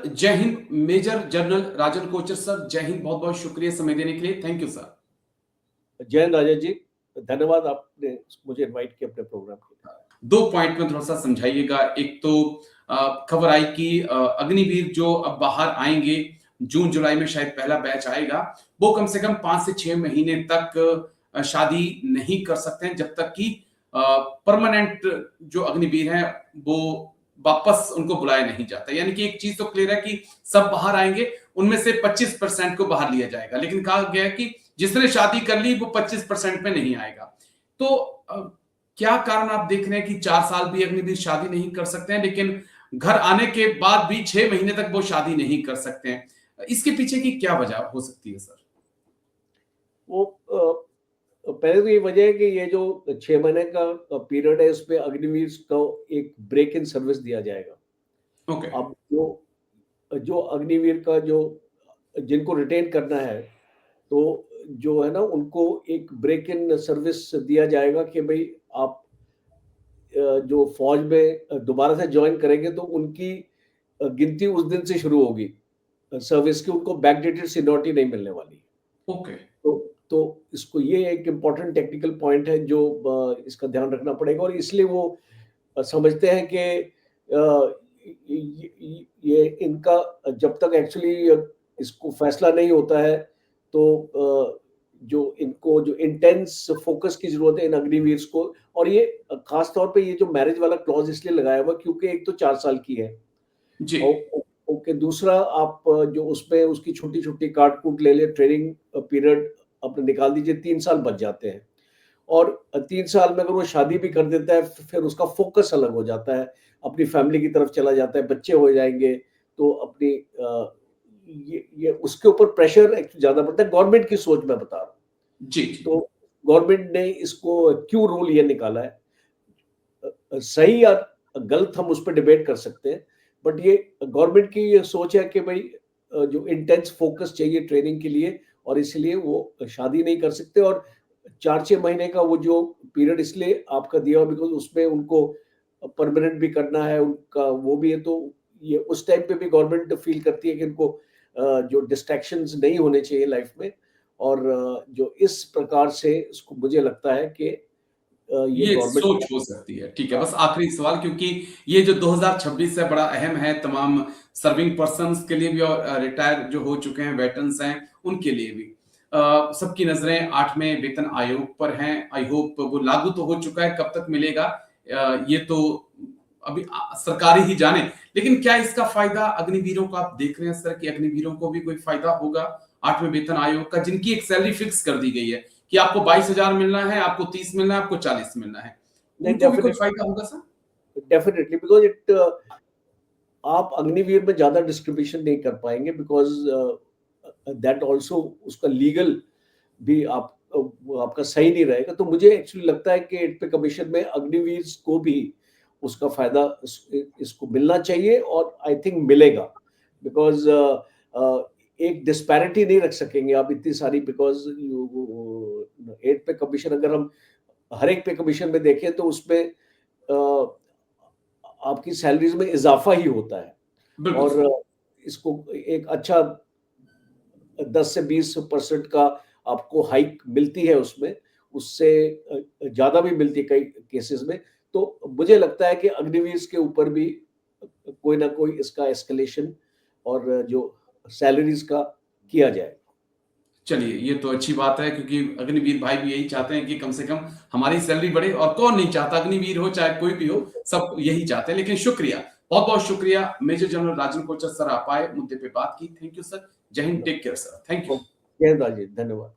जय Hind. Major general Rajan Kochar sir, जय हिंद। बहुत बहुत शुक्रिया समय देने के लिए। Thank you sir. जय हिंद राजन जी, धन्यवाद आपने मुझे इनवाइट किया अपने प्रोग्राम के लिए। 2 पॉइंट में थोड़ा सा समझाइएगा। एक तो खबर आई कि अग्निवीर जो अब बाहर आएंगे, जून जुलाई में शायद पहला बैच आएगा, वो कम से कम 5 से 6 महीने तक शादी नहीं कर सकते हैं, जब तक कि परमानेंट जो अग्निवीर हैं वो वापस उनको बुलाया नहीं जाता। यानी कि एक चीज तो क्लियर है कि सब बाहर आएंगे, उनमें से 25% को बाहर लिया जाएगा, लेकिन कहा गया है कि जिसने शादी कर ली वो 25% में नहीं आएगा। तो क्या कारण आप देख रहे हैं कि 4 साल भी अग्निवीर शादी नहीं कर सकते हैं, लेकिन घर आने के बाद भी 6 महीने तक वो शादी नहीं कर सकते हैं? इसके पीछे की क्या वजह हो सकती है सर? वो पहले तो ये वजह है कि ये जो 6 महीने का पीरियड है, इसमें अग्निवीर को एक ब्रेक इन सर्विस दिया जाएगा। ओके। अब जो अग्निवीर का जो जिनको रिटेन करना है, तो जो है ना, उनको एक ब्रेक इन सर्विस दिया जाएगा कि भाई आप जो फौज में दोबारा से ज्वाइन करेंगे तो उनकी गिनती उस दिन से शुरू होगी सर्विस की, उनको बैकडेटेड सीनियरिटी नहीं मिलने वाली। ओके। तो इसको ये एक इम्पॉर्टेंट टेक्निकल पॉइंट है जो इसका ध्यान रखना पड़ेगा, और इसलिए वो समझते हैं कि ये इनका जब तक एक्चुअली इसको फैसला नहीं होता है, तो जो इनको जो इंटेंस फोकस की जरूरत है इन अग्निवीर्स को। और ये खास तौर पे ये जो मैरिज वाला क्लॉज इसलिए लगाया हुआ क्योंकि एक तो 4 साल की है जी। ओके, दूसरा आप जो उसमें उसकी छोटी छोटी काट कूट ले ले, ट्रेनिंग पीरियड अपने निकाल दीजिए, 3 साल बच जाते हैं। और 3 साल में अगर वो शादी भी कर देता है, फिर उसका फोकस अलग हो जाता है, अपनी फैमिली की तरफ चला जाता है, बच्चे हो जाएंगे, तो अपनी ये उसके ऊपर प्रेशर ज्यादा पड़ता है। गवर्नमेंट की सोच मैं बता रहा हूँ जी। तो गवर्नमेंट ने इसको क्यों रूल ये निकाला है, सही या गलत हम उस पर डिबेट कर सकते हैं, बट ये गवर्नमेंट की ये सोच है कि भाई जो इंटेंस फोकस चाहिए ट्रेनिंग के लिए, और इसलिए वो शादी नहीं कर सकते। और 4-6 महीने का वो जो पीरियड इसलिए आपका दिया हुआ बिकॉज उसमें उनको परमानेंट भी करना है, उनका वो भी है। तो ये उस टाइम पे भी गवर्नमेंट फील करती है कि इनको जो डिस्ट्रैक्शंस नहीं होने चाहिए लाइफ में, और जो इस प्रकार से इसको मुझे लगता है कि ये सोच हो सकती है। ठीक है, बस आखिरी सवाल, क्योंकि ये जो 2026 है बड़ा अहम है तमाम सर्विंग पर्सन्स के लिए भी और रिटायर जो हो चुके हैं वेटरन्स हैं उनके लिए भी। सबकी नजरें 8वें वेतन आयोग पर हैं। आई होप वो लागू तो हो चुका है, कब तक मिलेगा ये तो अभी सरकार ही जाने, लेकिन क्या इसका फायदा अग्निवीरों को आप देख रहे हैं सर कि अग्निवीरों को भी कोई फायदा होगा 8वें वेतन आयोग का, जिनकी एक सैलरी फिक्स कर दी गई है कि आपको 22,000 मिलना है, आपको 30 मिलना है, आपको 40 मिलना है, उनको भी कोई फायदा होगा सर? डेफिनेटली, बिकॉज आप अग्निवीर में ज्यादा डिस्ट्रीब्यूशन नहीं कर पाएंगे, बिकॉज दैट ऑल्सो उसका लीगल भी आपका सही नहीं रहेगा। तो मुझे एक्चुअली लगता है कि 8 पे कमीशन में अग्निवीर को भी उसका फायदा इसको मिलना चाहिए, और आई थिंक मिलेगा, बिकॉज एक डिस्पैरिटी नहीं रख सकेंगे आप इतनी सारी, बिकॉज 8 पे कमीशन अगर हम हर एक पे कमीशन में देखें तो उसमें आपकी सैलरीज में इजाफा ही होता है, और इसको एक अच्छा 10 से 20% का आपको हाइक मिलती है उसमें, उससे ज्यादा भी मिलती है कई केसेस में। तो मुझे लगता है कि अग्निवीर के ऊपर भी कोई ना कोई इसका एस्केलेशन और जो सैलरीज का किया जाए। चलिए, ये तो अच्छी बात है, क्योंकि अग्निवीर भाई भी यही चाहते हैं कि कम से कम हमारी सैलरी बढ़े, और कौन नहीं चाहता, अग्निवीर हो चाहे कोई भी हो, सब यही चाहते हैं। लेकिन शुक्रिया, बहुत बहुत शुक्रिया major general Rajan Kochar sir, आप आए, मुद्दे पे बात की। Thank you sir. जय हिंद, take care sir. Thank you. जय हिंद, धन्यवाद।